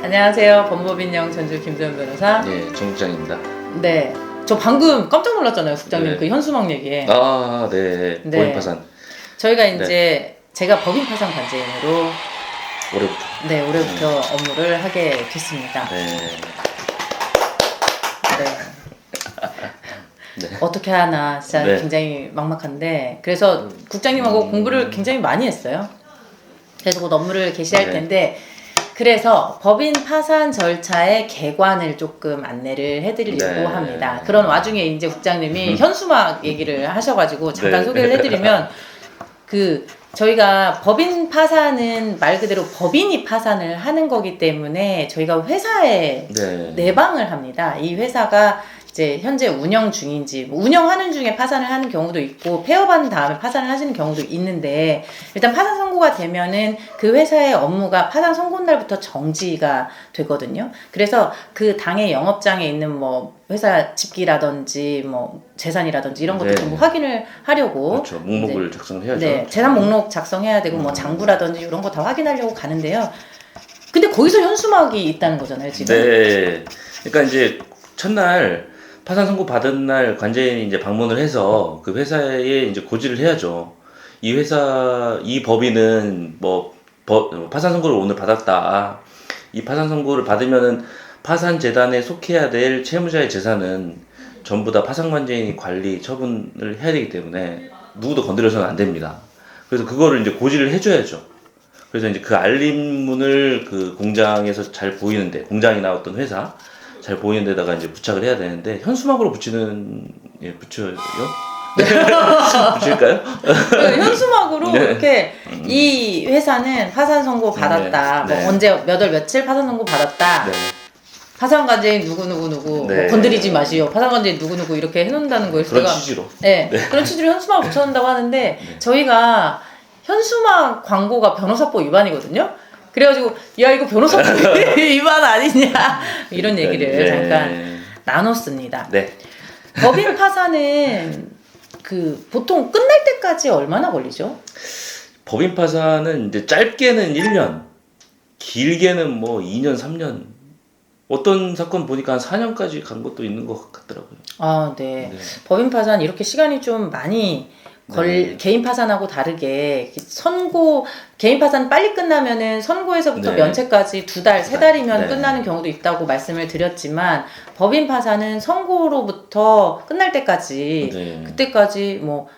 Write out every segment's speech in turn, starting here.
안녕하세요. 법무법인영 전주 김도현 변호사. 네, 정 국장입니다. 네. 저 방금 깜짝 놀랐잖아요, 국장님. 네. 그 현수막 얘기에. 아, 네. 네. 법인 파산. 저희가 이제 제가 법인 파산 관제인으로 올해부터. 올해부터 업무를 하게 됐습니다. 네. 네. 네. 어떻게 하나 진짜 네. 굉장히 막막한데, 그래서 국장님하고 공부를 굉장히 많이 했어요. 그래서 곧 업무를 개시할 네. 텐데, 그래서 법인 파산 절차의 개관을 조금 안내를 해드리려고 네. 합니다. 그런 와중에 이제 국장님이 현수막 얘기를 하셔가지고 잠깐 네. 소개를 해드리면, 저희가 법인 파산은 말 그대로 법인이 파산을 하는 거기 때문에 저희가 회사에 네. 내방을 합니다. 이 회사가 이제 현재 운영 중인지, 운영하는 중에 파산을 하는 경우도 있고 폐업한 다음에 파산을 하시는 경우도 있는데, 일단 파산 선고가 되면은 그 회사의 업무가 파산 선고 날부터 정지가 되거든요. 그래서 그 당의 영업장에 있는 뭐 회사 집기라든지 뭐 재산이라든지 이런 것도 네. 전부 확인을 하려고, 그렇죠. 목록을 작성을 해야죠. 네, 재산 목록 작성해야 되고 뭐 장부라든지 이런 거 다 확인하려고 가는데요. 근데 거기서 현수막이 있다는 거잖아요, 지금. 네. 그러니까 이제 첫날 파산 선고 받은 날 관제인이 이제 방문을 해서 그 회사에 이제 고지를 해야죠. 이 회사, 이 법인은 뭐 파산 선고를 오늘 받았다. 이 파산 선고를 받으면은 파산 재단에 속해야 될 채무자의 재산은 전부 다 파산 관제인이 관리 처분을 해야 되기 때문에 누구도 건드려서는 안 됩니다. 그래서 그거를 이제 고지를 해줘야죠. 그래서 이제 그 알림문을 그 공장에서 잘 보이는데, 공장이나 어떤 회사 잘 보이는 데다가 이제 부착을 해야 되는데, 현수막으로 붙이는, 붙여요? 붙일까요? 현수막으로 네. 이렇게 이 회사는 파산 선고 받았다. 네. 뭐 언제 몇 월 며칠 파산 선고 받았다. 네. 파산 관제인 누구 네. 뭐 건드리지 마시오. 파산 관제인 누구 이렇게 해놓는다는 거예요. 그런 제가, 취지로. 네, 그런 취지로 현수막을 붙여놓는다고 하는데 저희가 현수막 광고가 변호사법 위반이거든요. 그래가지고 야 이거 변호사법 위반 아니냐 이런 얘기를 네. 잠깐 나눴습니다. 네. 법인 파산은 보통 끝날 때까지 얼마나 걸리죠? 법인 파산은 이제 짧게는 1년, 길게는 뭐 2년, 3년. 어떤 사건 보니까 한 4년까지 간 것도 있는 것 같더라고요. 아, 네. 네. 법인 파산 이렇게 시간이 좀 많이 네. 개인 파산하고 다르게 개인 파산 빨리 끝나면은 선고에서부터 네. 면책까지 2달, 3달이면 네. 끝나는 경우도 있다고 말씀을 드렸지만, 법인 파산은 선고로부터 끝날 때까지, 네. 그때까지 뭐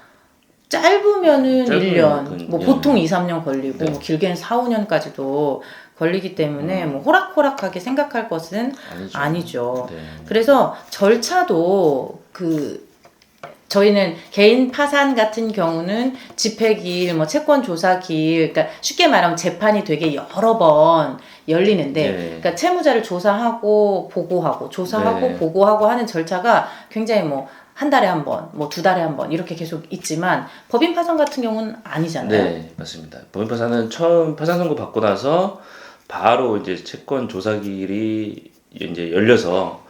짧으면은 1년, 뭐 예. 보통 2, 3년 걸리고, 네. 뭐 길게는 4, 5년까지도 걸리기 때문에 뭐 호락호락하게 생각할 것은 아니죠. 네. 그래서 절차도 저희는 개인 파산 같은 경우는 집회기일, 뭐 채권 조사기일, 그러니까 쉽게 말하면 재판이 되게 여러 번 열리는데, 네. 그러니까 채무자를 조사하고 보고하고 조사하고 네. 보고하고 하는 절차가 굉장히 뭐 한 달에 한 번, 뭐 2달에 한 번 이렇게 계속 있지만, 법인 파산 같은 경우는 아니잖아요. 네, 맞습니다. 법인 파산은 처음 파산 선고 받고 나서 바로 이제 채권 조사기일이 이제 열려서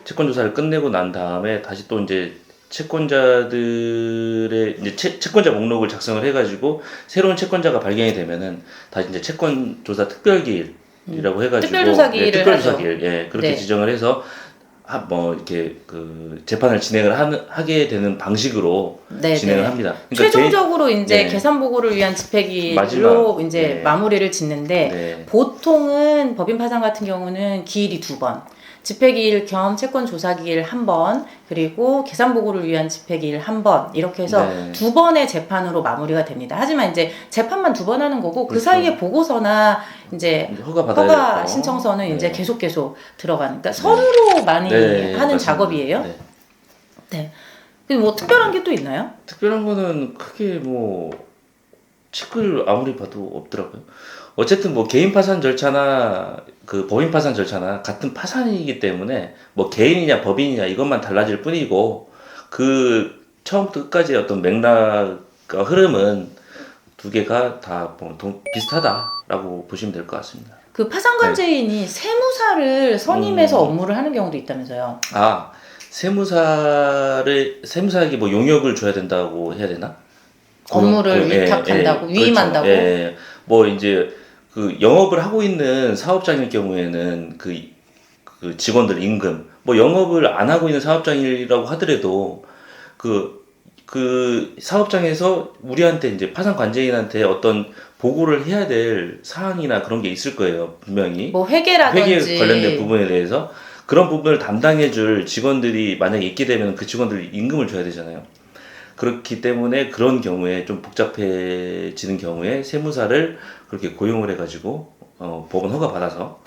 채권 조사를 끝내고 난 다음에 다시 또 이제 채권자들의 이제 채권자 목록을 작성을 해가지고 새로운 채권자가 발견이 되면은 다시 이제 채권 조사 특별기일이라고 해가지고 특별조사기일을 네, 특별조사기일, 예, 그렇게 네. 지정을 해서 뭐 이렇게 재판을 진행을 하게 되는 방식으로 네, 진행을 네. 합니다. 최종적으로 이제 네. 계산 보고를 위한 집회기일로 마지막, 이제 네. 마무리를 짓는데, 네. 보통은 법인 파산 같은 경우는 기일이 2번, 집회기일 겸 채권 조사기일 1번, 그리고 계산 보고를 위한 집회기일 1번, 이렇게 해서 네. 2번의 재판으로 마무리가 됩니다. 하지만 이제 재판만 2번 하는 거고, 그 그렇죠. 사이에 보고서나 이제 허가 신청서는 네. 이제 계속 들어가는, 그러니까 서류로 많이 네, 하는 맞습니다. 작업이에요. 네. 네. 근데 뭐 특별한 게 또 있나요? 특별한 거는 크게 뭐 책을 아무리 봐도 없더라고요. 어쨌든 뭐 개인 파산 절차나 그 법인 파산 절차나 같은 파산이기 때문에 뭐 개인이냐 법인이냐 이것만 달라질 뿐이고, 그 처음부터 끝까지 어떤 맥락과 흐름은 두 개가 다 비슷하다라고 보시면 될 것 같습니다. 그 파산관제인이 세무사를 선임해서 업무를 하는 경우도 있다면서요. 아, 세무사에게 뭐 용역을 줘야 된다고 해야 되나? 업무를 위탁한다고, 예, 위임한다고? 그렇죠. 예, 뭐 이제 그 영업을 하고 있는 사업장일 경우에는 그 직원들 임금, 뭐 영업을 안 하고 있는 사업장이라고 하더라도 그 사업장에서 우리한테 이제 파산 관제인한테 어떤 보고를 해야 될 사항이나 그런 게 있을 거예요, 분명히. 뭐 회계라든지 회계 관련된 부분에 대해서 그런 부분을 담당해줄 직원들이 만약에 있게 되면 그 직원들 임금을 줘야 되잖아요. 그렇기 때문에 그런 경우에 좀 복잡해지는 경우에 세무사를 그렇게 고용을 해가지고 법원 허가 받아서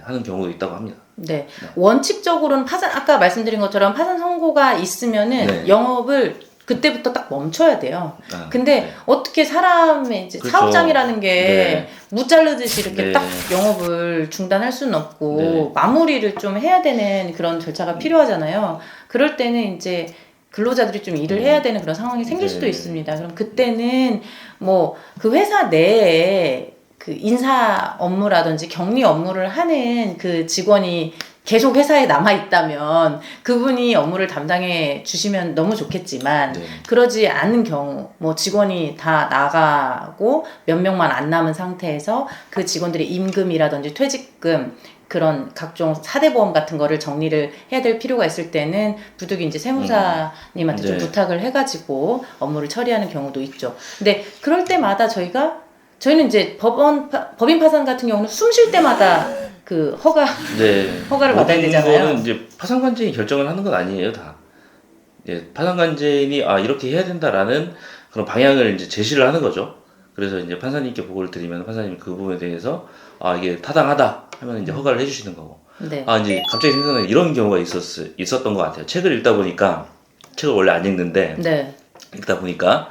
하는 경우도 있다고 합니다. 네. 원칙적으로는 아까 말씀드린 것처럼 파산 선고가 있으면은 네. 영업을 그때부터 딱 멈춰야 돼요. 근데 네. 어떻게 사람의 이제 그렇죠. 사업장이라는 게 네. 무자르듯이 이렇게 네. 딱 영업을 중단할 수는 없고 네. 마무리를 좀 해야 되는 그런 절차가 필요하잖아요. 그럴 때는 이제 근로자들이 좀 일을 해야 되는 그런 상황이 생길 수도 네. 있습니다. 그럼 그때는 뭐 그 회사 내에 그 인사 업무라든지 격리 업무를 하는 그 직원이 계속 회사에 남아 있다면 그분이 업무를 담당해 주시면 너무 좋겠지만 네. 그러지 않은 경우 뭐 직원이 다 나가고 몇 명만 안 남은 상태에서 그 직원들의 임금이라든지 퇴직금 그런 각종 사대보험 같은 거를 정리를 해야 될 필요가 있을 때는 부득이 이제 세무사님한테 좀 네. 부탁을 해가지고 업무를 처리하는 경우도 있죠. 근데 그럴 때마다 저희는 이제 법인 파산 같은 경우는 숨 쉴 때마다 그 허가를 받아야 되잖아요. 거는 이제 파산관제인이 결정을 하는 건 아니에요, 다. 파산관제인이 이렇게 해야 된다라는 그런 방향을 이제 제시를 하는 거죠. 그래서 이제 판사님께 보고를 드리면 판사님이 그 부분에 대해서 이게 타당하다 하면 이제 허가를 해주시는 거고. 네. 이제 갑자기 생각나는 이런 경우가 있었던 것 같아요. 책을 읽다 보니까 책을 원래 안 읽는데 네. 읽다 보니까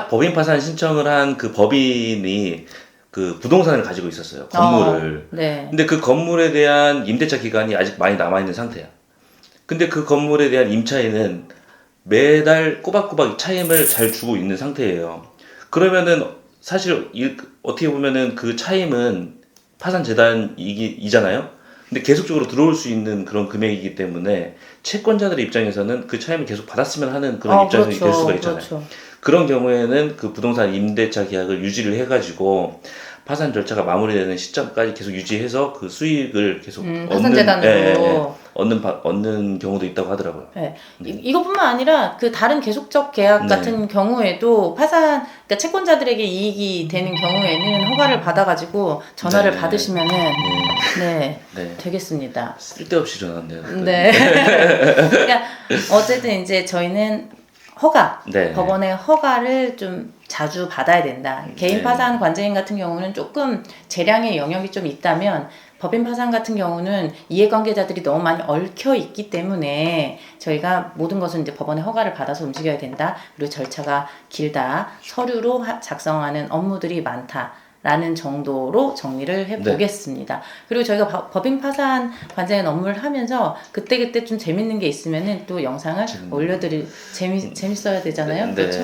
법인 파산 신청을 한 그 법인이 그 부동산을 가지고 있었어요. 건물을. 네. 근데 그 건물에 대한 임대차 기간이 아직 많이 남아있는 상태야. 근데 그 건물에 대한 임차인은 매달 꼬박꼬박 차임을 잘 주고 있는 상태예요. 그러면은 사실 어떻게 보면은 그 차임은 파산재단이잖아요. 근데 계속적으로 들어올 수 있는 그런 금액이기 때문에 채권자들의 입장에서는 그 차임을 계속 받았으면 하는 그런 입장이 그렇죠. 될 수가 있잖아요. 그렇죠. 그런 경우에는 그 부동산 임대차 계약을 유지를 해가지고 파산 절차가 마무리되는 시점까지 계속 유지해서 그 수익을 계속 파산재단으로 얻는 경우도 있다고 하더라고요. 네. 이것뿐만 아니라 그 다른 계속적 계약 네. 같은 경우에도 그러니까 채권자들에게 이익이 되는 경우에는 허가를 받아가지고 전화를 네. 받으시면은 네. 되겠습니다. 쓸데없이 전화한대요. 네. 그러니까 어쨌든 이제 저희는 네. 법원의 허가를 좀 자주 받아야 된다. 개인 네. 파산 관제인 같은 경우는 조금 재량의 영역이 좀 있다면 법인 파산 같은 경우는 이해관계자들이 너무 많이 얽혀 있기 때문에 저희가 모든 것은 이제 법원의 허가를 받아서 움직여야 된다. 그리고 절차가 길다. 서류로 작성하는 업무들이 많다. 라는 정도로 정리를 해보겠습니다. 그리고 저희가 법인 파산 관제인 업무를 하면서 그때그때 좀 재밌는 게 있으면은 또 영상을 재밌어야 되잖아요. 네. 그렇죠?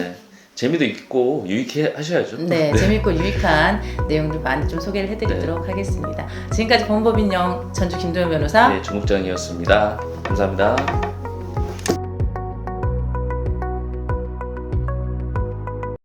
재미도 있고 유익해 하셔야죠. 네, 재밌고 유익한 내용들 많이 좀 소개를 해드리도록 하겠습니다. 지금까지 법무법인영 전주 김도현 변호사. 네, 중국장이었습니다. 감사합니다.